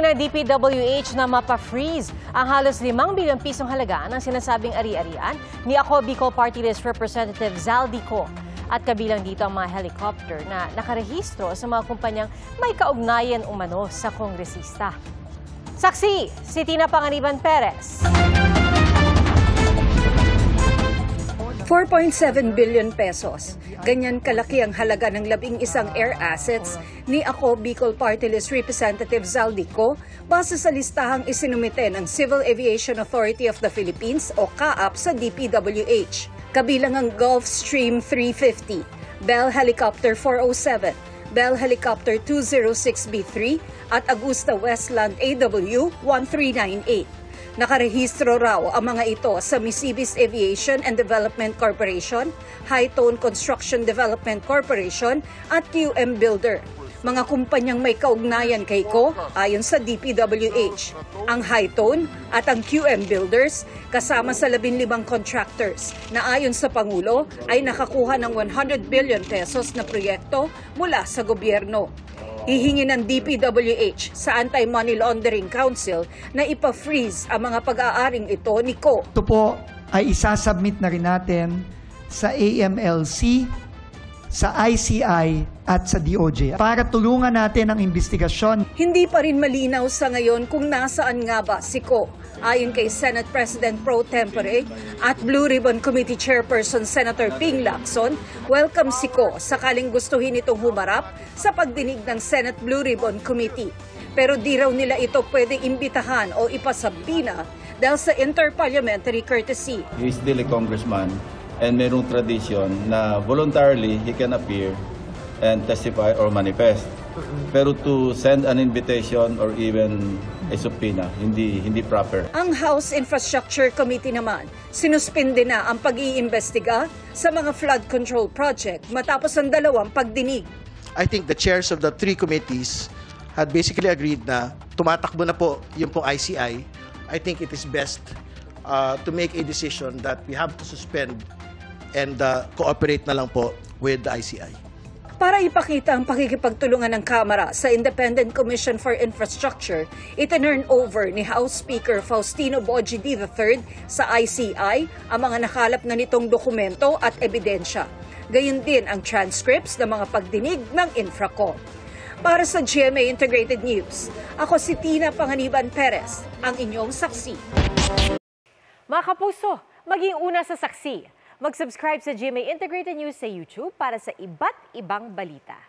Hihingi ng DPWH na mapa-freeze ang halos 5 bilyong pisong halaga ng sinasabing ari-arian ni Ako Bicol Party List Representative Zaldico. At kabilang dito ang mga helicopter na nakarehistro sa mga kumpanyang may kaugnayan umano sa kongresista. Saksi, si Tina Panganiban Perez. 4.7 billion pesos. Ganyan kalaki ang halaga ng 11 air assets ni Ako Bicol Party List Representative Zaldico base sa listahang isinumite ng Civil Aviation Authority of the Philippines o CAAP sa DPWH. Kabilang ang Gulfstream 350, Bell Helicopter 407, Bell Helicopter 206B3 at Augusta Westland AW 1398. Nakarehistro raw ang mga ito sa Misibis Aviation and Development Corporation, High Tone Construction Development Corporation at QM Builder. Mga kumpanyang may kaugnayan kay Ko ayon sa DPWH. Ang High Tone at ang QM Builders kasama sa 15 contractors na ayon sa Pangulo ay nakakuha ng 100 billion pesos na proyekto mula sa gobyerno. Hihingi ng DPWH sa Anti-Money Laundering Council na ipa-freeze ang mga pag-aaring ito ni Ko. Ito po ay isasubmit na rin natin sa AMLC, sa ICI at sa DOJ para tulungan natin ang investigasyon. Hindi pa rin malinaw sa ngayon kung nasaan nga ba si Ko. Ayon kay Senate President Pro Tempore at Blue Ribbon Committee Chairperson Senator Ping Lacson, welcome si Ko sakaling gustuhin itong humarap sa pagdinig ng Senate Blue Ribbon Committee. Pero di raw nila ito pwedeng imbitahan o ipasabina dahil sa interparliamentary courtesy. He is still a congressman and mayroong tradition na voluntarily he can appear and testify or manifest. Pero to send an invitation or even a subpoena, hindi proper. Ang House Infrastructure Committee naman, sinuspinde na ang pag-iimbestiga sa mga flood control project matapos ang 2 pagdinig. I think the chairs of the 3 committees had basically agreed na tumatakbo na po yung pong ICI. I think it is best to make a decision that we have to suspend and cooperate na lang po with the ICI. Para ipakita ang pakikipagtulungan ng Kamara sa Independent Commission for Infrastructure, itinurn over ni House Speaker Faustino Boji III sa ICI ang mga nakalap na nitong dokumento at ebidensya. Gayon din ang transcripts ng mga pagdinig ng Infracom. Para sa GMA Integrated News, ako si Tina Panganiban Perez, ang inyong saksi. Mga kapuso, maging una sa saksi. Mag-subscribe sa GMA Integrated News sa YouTube para sa iba't ibang balita.